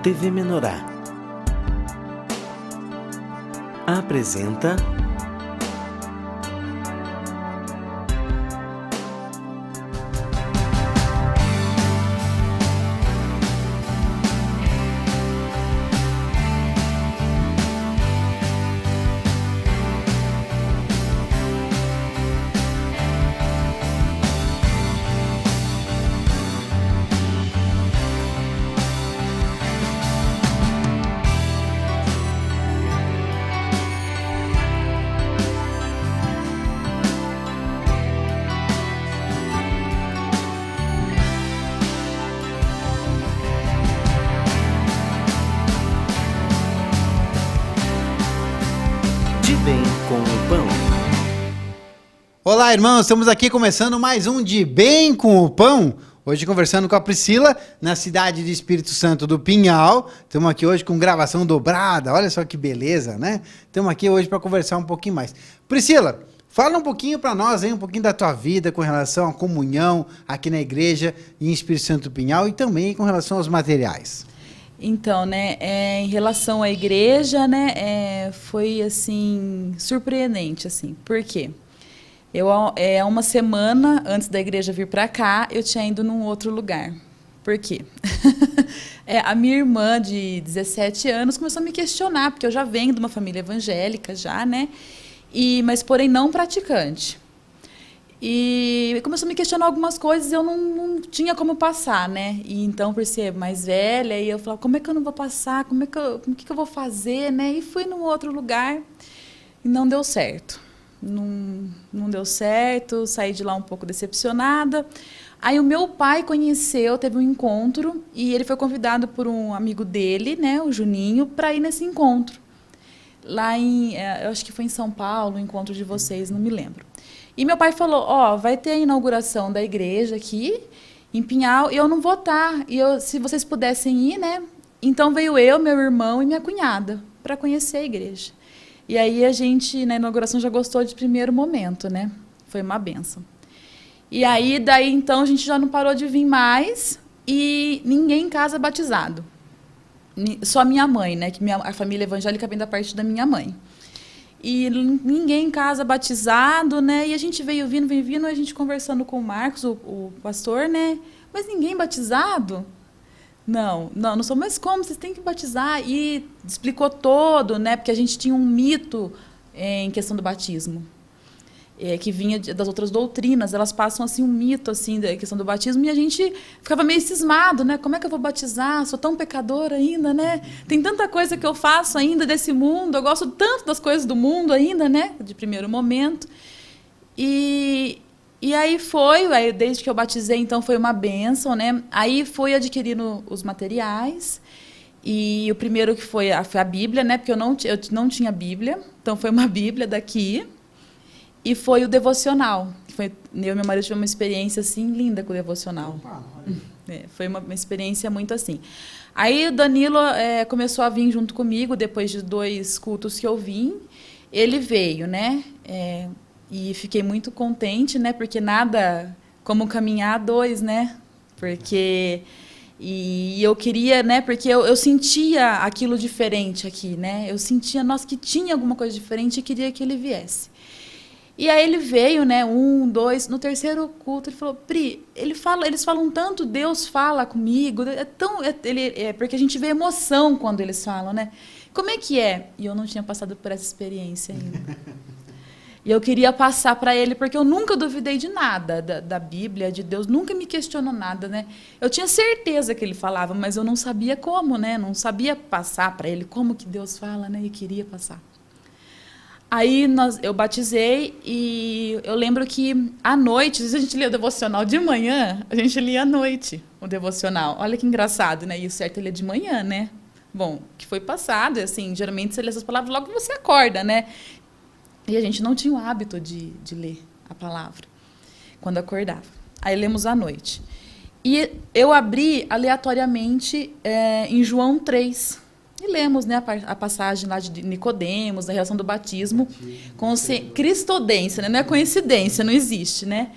TV Menorá apresenta De Bem com o Pão. Olá, irmãos, estamos aqui começando mais um De Bem com o Pão. Hoje conversando com a Priscila, na cidade de Espírito Santo do Pinhal. Estamos aqui hoje com gravação dobrada, olha só que beleza, né? Estamos aqui hoje para conversar um pouquinho mais. Priscila, fala um pouquinho para nós, hein, um pouquinho da tua vida com relação à comunhão aqui na igreja em Espírito Santo do Pinhal e também com relação aos materiais. Então, né, em relação à igreja, né, foi, assim, surpreendente, assim. Por quê? Uma semana antes da igreja vir para cá, eu tinha ido num outro lugar. Por quê? A minha irmã, de 17 anos, começou a me questionar, porque eu já venho de uma família evangélica, já, né, mas, porém, não praticante. E começou a me questionar algumas coisas e eu não tinha como passar, né? E então, por ser mais velha, e eu falava, como é que eu não vou passar? Como que eu vou fazer, né? E fui num outro lugar e não deu certo. Não deu certo, saí de lá um pouco decepcionada. Aí o meu pai teve um encontro e ele foi convidado por um amigo dele, né, o Juninho, para ir nesse encontro. Lá eu acho que foi em São Paulo, o encontro de vocês, não me lembro. E meu pai falou, vai ter a inauguração da igreja aqui, em Pinhal, e eu não vou estar. E se vocês pudessem ir, né? Então veio eu, meu irmão e minha cunhada, para conhecer a igreja. E aí a gente, na inauguração, já gostou de primeiro momento, né? Foi uma bênção. E aí, daí, então, a gente já não parou de vir mais, e ninguém em casa batizado. Só minha mãe, né? Que a família evangélica vem da parte da minha mãe. E ninguém em casa batizado, né? E a gente veio vindo, a gente conversando com o Marcos, o pastor, né? Mas ninguém batizado? Não sou, mas como? Vocês têm que batizar. E explicou todo, né? Porque a gente tinha um mito em questão do batismo. Que vinha das outras doutrinas, elas passam assim um mito assim da questão do batismo e a gente ficava meio cismado, né? Como é que eu vou batizar? Sou tão pecadora ainda, né? Tem tanta coisa que eu faço ainda desse mundo, eu gosto tanto das coisas do mundo ainda, né? De primeiro momento. E aí desde que eu batizei, então foi uma bênção, né? Aí fui adquirindo os materiais. E o primeiro que foi a Bíblia, né? Porque eu não tinha Bíblia, então foi uma Bíblia daqui. E foi o devocional. Eu e meu marido tivemos uma experiência assim linda com o devocional. Foi uma experiência muito assim. Aí o Danilo começou a vir junto comigo, depois de 2 cultos que eu vim. Ele veio, né? E fiquei muito contente, né? Porque nada como caminhar a 2, né? E eu queria, né? Porque eu sentia aquilo diferente aqui, né? Eu sentia, nossa, que tinha alguma coisa diferente e queria que ele viesse. E aí ele veio, né, 1, 2, no terceiro culto, ele falou, Pri, eles falam tanto, Deus fala comigo, porque a gente vê emoção quando eles falam, né? Como é que é? E eu não tinha passado por essa experiência ainda. E eu queria passar para ele, porque eu nunca duvidei de nada, da Bíblia, de Deus, nunca me questionou nada, né? Eu tinha certeza que ele falava, mas eu não sabia como, né? Não sabia passar para ele como que Deus fala, né? E queria passar. Aí eu batizei e eu lembro que à noite, a gente lia o devocional de manhã, a gente lia à noite o devocional. Olha que engraçado, né? E o certo é ler de manhã, né? Bom, que foi passado, assim, geralmente você lê essas palavras logo que você acorda, né? E a gente não tinha o hábito de ler a palavra quando acordava. Aí lemos à noite. E eu abri aleatoriamente em João 3. E lemos, né, a passagem lá de Nicodemos, da relação do batismo, com cristodência, né? Não é coincidência, não existe, né?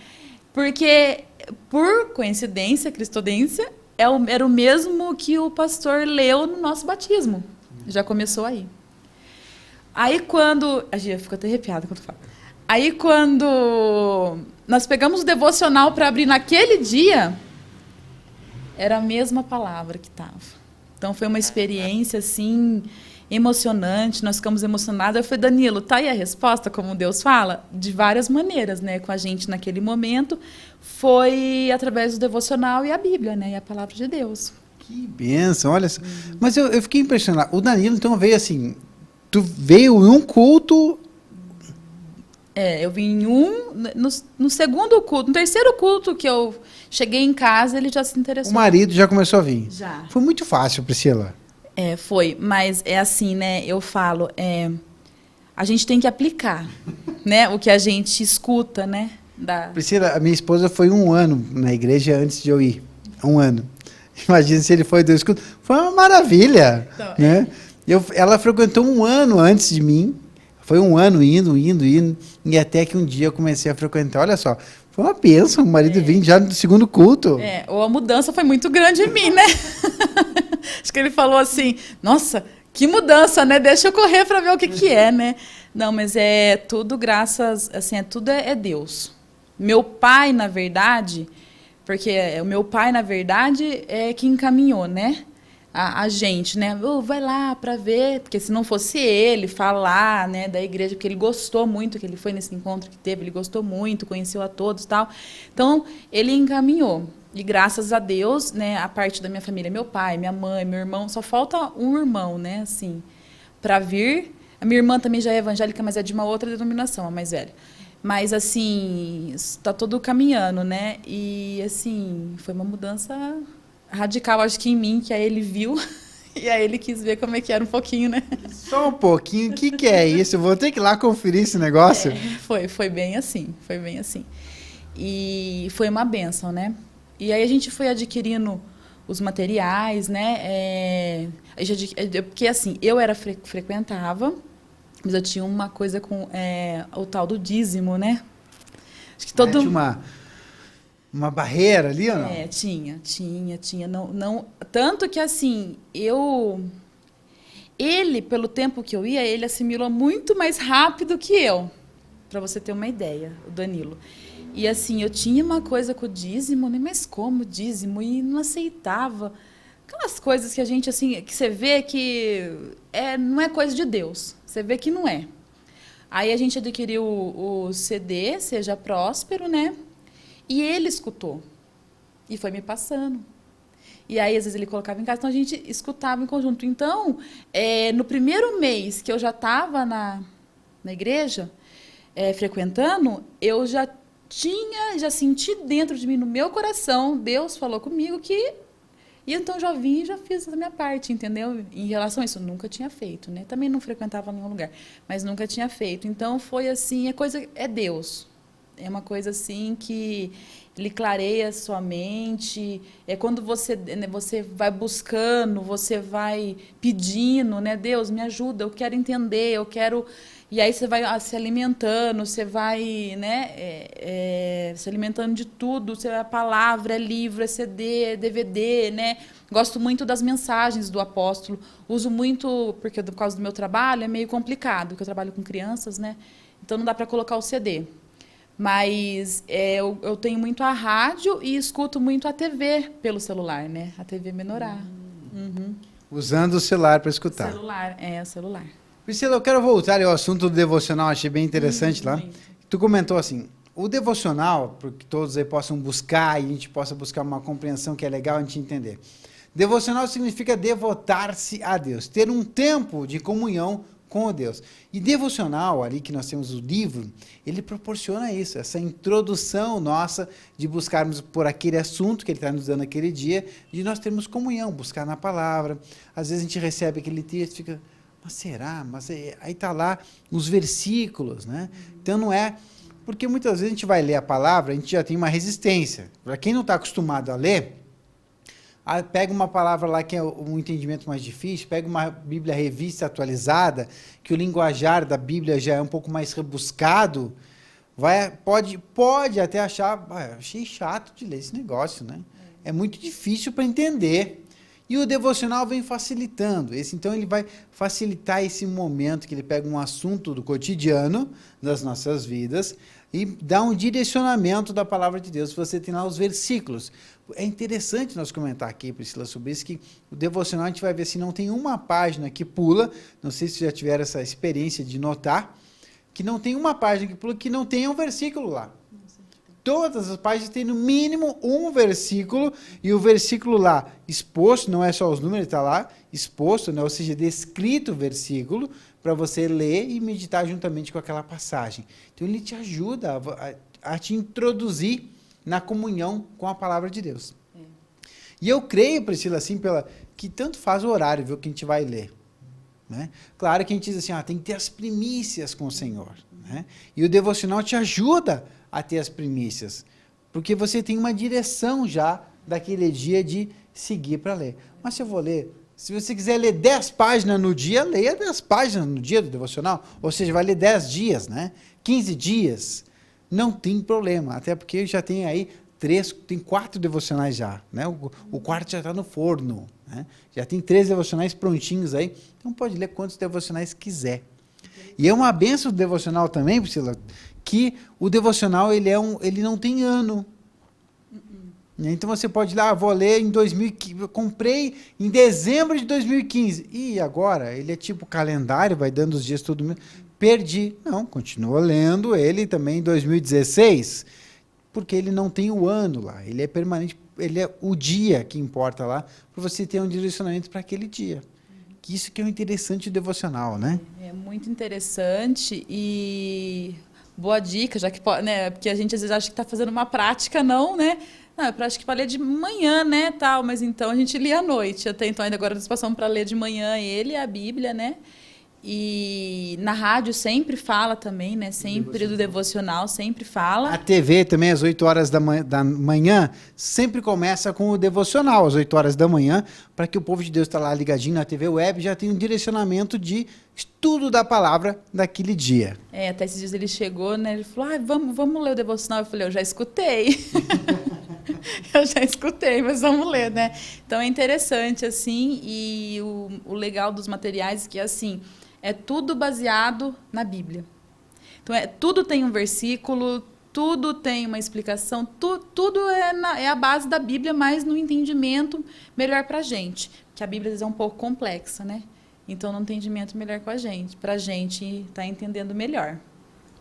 Porque, por coincidência, cristodência, era o mesmo que o pastor leu no nosso batismo. Já começou aí. Aí quando... A gente ficou até arrepiada quando fala. Aí quando nós pegamos o devocional para abrir naquele dia, era a mesma palavra que estava. Então foi uma experiência assim emocionante, nós ficamos emocionados. Eu falei, Danilo, tá aí a resposta, como Deus fala? De várias maneiras, né? Com a gente naquele momento, foi através do devocional e a Bíblia, né? E a palavra de Deus. Que bênção, olha só. Mas eu fiquei impressionado. O Danilo, então, veio assim... Tu veio em um culto... Eu vim em no segundo culto, no terceiro culto que eu cheguei em casa, ele já se interessou. O marido já começou a vir. Já. Foi muito fácil, Priscila. Foi, mas é assim, né? Eu falo, a gente tem que aplicar, né? O que a gente escuta, né? Priscila, a minha esposa foi 1 ano na igreja antes de eu ir. 1 ano. Imagina se ele foi 2 cultos. Foi uma maravilha, então, né? Ela frequentou 1 ano antes de mim. Foi 1 ano indo, e até que um dia eu comecei a frequentar. Olha só, foi uma bênção, o marido vindo já no segundo culto. Ou a mudança foi muito grande em mim, né? Acho que ele falou assim, nossa, que mudança, né? Deixa eu correr para ver o que é, né? Não, mas é tudo graças, assim, tudo é Deus. Meu pai, na verdade, porque o meu pai, na verdade, é que encaminhou, né? A gente, né? Vai lá para ver, porque se não fosse ele falar, né, da igreja, porque ele gostou muito, que ele foi nesse encontro que teve, ele gostou muito, conheceu a todos e tal. Então, ele encaminhou. E graças a Deus, né, a parte da minha família, meu pai, minha mãe, meu irmão, só falta um irmão, né, assim, para vir. A minha irmã também já é evangélica, mas é de uma outra denominação, a mais velha. Mas, assim, está todo caminhando, né? E, assim, foi uma mudança radical, acho que em mim, que aí ele viu e aí ele quis ver como é que era um pouquinho, né? Só um pouquinho, o que é isso? Eu vou ter que ir lá conferir esse negócio. Foi bem assim, foi bem assim. E foi uma bênção, né? E aí a gente foi adquirindo os materiais, né? Porque assim, eu frequentava, mas eu tinha uma coisa com o tal do dízimo, né? Acho que todo uma barreira ali ou não? Tinha. Não, tanto que, assim, ele, pelo tempo que eu ia, ele assimilou muito mais rápido que eu, para você ter uma ideia, o Danilo. E, assim, eu tinha uma coisa com o dízimo, né? Mas como dízimo? E não aceitava. Aquelas coisas que a gente, assim, que você vê que não é coisa de Deus. Você vê que não é. Aí a gente adquiriu o CD, Seja Próspero, né? E ele escutou. E foi me passando. E aí, às vezes, ele colocava em casa, então a gente escutava em conjunto. Então, no primeiro mês que eu já estava na igreja, frequentando, eu já senti dentro de mim, no meu coração, Deus falou comigo que... E então já vim e já fiz a minha parte, entendeu? Em relação a isso, eu nunca tinha feito, né? Também não frequentava nenhum lugar, mas nunca tinha feito. Então, foi assim, é Deus. É uma coisa assim que ele clareia a sua mente. É quando você vai buscando, você vai pedindo, né? Deus, me ajuda, eu quero entender, eu quero... E aí você vai se alimentando, você vai, né, se alimentando de tudo. É palavra, é livro, é CD, é DVD, né? Gosto muito das mensagens do apóstolo. Uso muito, porque por causa do meu trabalho é meio complicado, porque eu trabalho com crianças, né? Então não dá para colocar o CD. Mas eu tenho muito a rádio e escuto muito a TV pelo celular, né? A TV Menorá. Uhum. Usando o celular para escutar. O celular. Priscila, eu quero voltar ao assunto do devocional, achei bem interessante lá. Muito. Tu comentou assim, o devocional, para que todos aí possam buscar e a gente possa buscar uma compreensão que é legal a gente entender. Devocional significa devotar-se a Deus, ter um tempo de comunhão com Deus. E devocional, ali que nós temos o livro, ele proporciona isso, essa introdução nossa de buscarmos por aquele assunto que ele está nos dando aquele dia, de nós termos comunhão, buscar na palavra. Às vezes a gente recebe aquele texto e fica, mas será? Mas aí está lá os versículos, né? Então não é... Porque muitas vezes a gente vai ler a palavra, a gente já tem uma resistência. Para quem não está acostumado a ler, pega uma palavra lá que é um entendimento mais difícil, pega uma Bíblia revista atualizada, que o linguajar da Bíblia já é um pouco mais rebuscado, pode até achar, achei chato de ler esse negócio, né? é muito difícil para entender. E o devocional vem facilitando. Então, ele vai facilitar esse momento que ele pega um assunto do cotidiano das nossas vidas e dá um direcionamento da palavra de Deus. Você tem lá os versículos. É interessante nós comentar aqui, Priscila, sobre isso, que o devocional a gente vai ver se não tem uma página que pula, não sei se já tiveram essa experiência de notar, que não tem uma página que pula que não tenha um versículo lá. Todas as páginas têm no mínimo um versículo, e o versículo lá exposto, não é só os números, está lá exposto, né? Ou seja, descrito o versículo, para você ler e meditar juntamente com aquela passagem. Então, ele te ajuda a te introduzir na comunhão com a palavra de Deus. E eu creio, Priscila, assim, que tanto faz o horário, viu, que a gente vai ler. Né? Claro que a gente diz assim, tem que ter as primícias com o Senhor. Né? E o devocional te ajuda a ter as primícias, porque você tem uma direção já daquele dia de seguir para ler. Mas se eu vou ler, se você quiser ler 10 páginas no dia, leia 10 páginas no dia do devocional, ou seja, vai ler 10 dias, né? 15 dias, não tem problema, até porque já tem aí 4 devocionais já, né? O quarto já está no forno, né? Já tem 3 devocionais prontinhos aí, então pode ler quantos devocionais quiser. E é uma bênção do devocional também, Priscila, que o devocional ele não tem ano. Então você pode ir lá, vou ler em 2015, eu comprei em dezembro de 2015. E agora? Ele é tipo calendário, vai dando os dias todo mês. Perdi. Não, continua lendo ele também em 2016, porque ele não tem o ano lá, ele é permanente, ele é o dia que importa lá, para você ter um direcionamento para aquele dia. Isso que é o interessante do devocional, né? É muito interessante e boa dica, já que né, porque a gente às vezes acha que está fazendo uma prática, não, né? Não, é prática para ler de manhã, né, tal, mas então a gente lia à noite. Até então, ainda agora nós passamos para ler de manhã a Bíblia, né? E na rádio sempre fala também, né? Sempre do devocional, sempre fala. A TV também, às 8 horas da manhã, sempre começa com o devocional, às 8 horas da manhã, para que o povo de Deus está lá ligadinho na TV web, já tem um direcionamento de estudo da palavra daquele dia. Até esses dias ele chegou, né? Ele falou, vamos ler o devocional. Eu falei, eu já escutei. Eu já escutei, mas vamos ler, né? Então é interessante, assim, e o legal dos materiais é que, assim, é tudo baseado na Bíblia. Então, tudo tem um versículo, tudo tem uma explicação, tudo é a base da Bíblia, mas no entendimento melhor para a gente. Porque a Bíblia às vezes é um pouco complexa, né? Então, no entendimento melhor com a gente, para a gente estar entendendo melhor.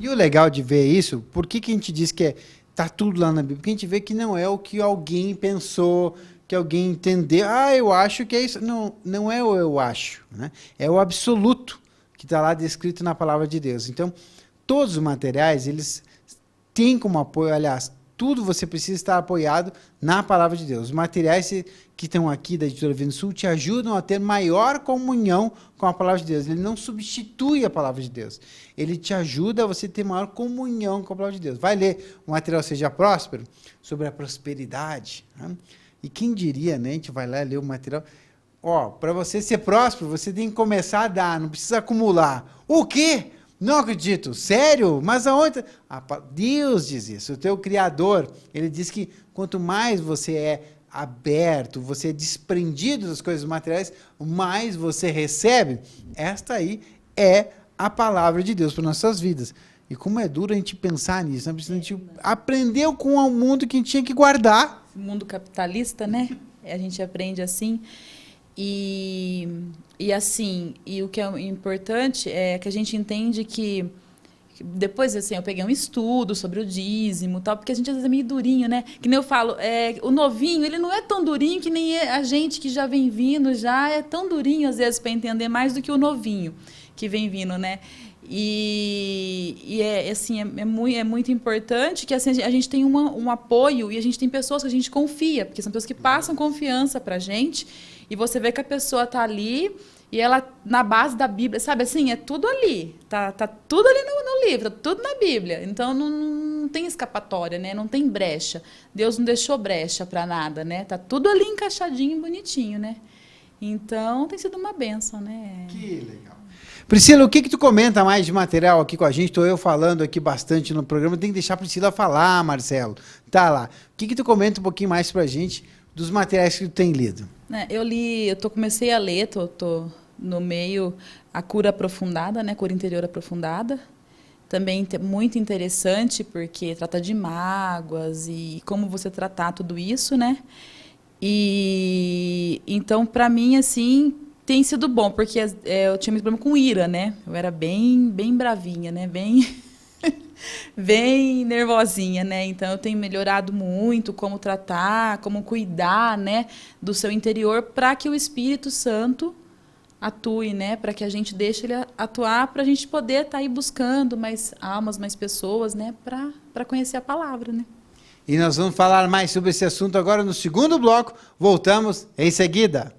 E o legal de ver isso, por que a gente diz que está tudo lá na Bíblia? Porque a gente vê que não é o que alguém pensou, que alguém entendeu. Eu acho que é isso. Não, não é o eu acho, né? É o absoluto que está lá descrito na palavra de Deus. Então, todos os materiais, eles têm como apoio, aliás, tudo você precisa estar apoiado na palavra de Deus. Os materiais que estão aqui da Editora Vendo Sul te ajudam a ter maior comunhão com a palavra de Deus. Ele não substitui a palavra de Deus. Ele te ajuda a você ter maior comunhão com a palavra de Deus. Vai ler o material Seja Próspero, sobre a prosperidade. Né? E quem diria, né? A gente vai lá ler o material. Para você ser próspero, você tem que começar a dar, não precisa acumular. O quê? Não acredito. Sério? Mas aonde? Deus diz isso. O teu Criador, ele diz que quanto mais você é aberto, você é desprendido das coisas materiais, mais você recebe. Esta aí é a palavra de Deus para nossas vidas. E como é duro a gente pensar nisso, né? A gente aprendeu com o mundo que a gente tinha que guardar. O mundo capitalista, né? A gente aprende assim. E assim, e o que é importante é que a gente entende que depois, assim, eu peguei um estudo sobre o dízimo e tal, porque a gente às vezes é meio durinho, né? Que nem eu falo, o novinho, ele não é tão durinho que nem a gente que já vem vindo, já é tão durinho às vezes para entender mais do que o novinho que vem vindo, né? Assim, é muito importante que assim, a gente tem um apoio e a gente tem pessoas que a gente confia, porque são pessoas que passam confiança para a gente, e você vê que a pessoa está ali e ela, na base da Bíblia, sabe assim, é tudo ali, tá tudo ali no livro, tudo na Bíblia, então não tem escapatória, né? Não tem brecha, Deus não deixou brecha para nada, né? Tá tudo ali encaixadinho, bonitinho, né? Então tem sido uma bênção, né? Que legal. Priscila, o que tu comenta mais de material aqui com a gente? Estou eu falando aqui bastante no programa, tem que deixar a Priscila falar, Marcelo. Tá lá. O que tu comenta um pouquinho mais pra gente dos materiais que tu tem lido? Né, comecei a ler, tô no meio a cura aprofundada, né, cura interior aprofundada. Também muito interessante porque trata de mágoas e como você tratar tudo isso, né? E então para mim assim tem sido bom porque eu tinha muito problema com ira, né? Eu era bem bravinha, né? Bem bem nervosinha, né? Então eu tenho melhorado muito como tratar, como cuidar, né, do seu interior para que o Espírito Santo atue, né, para que a gente deixe ele atuar, para a gente poder estar aí buscando mais almas, mais pessoas, né, para conhecer a palavra, né? E nós vamos falar mais sobre esse assunto agora no segundo bloco. Voltamos em seguida.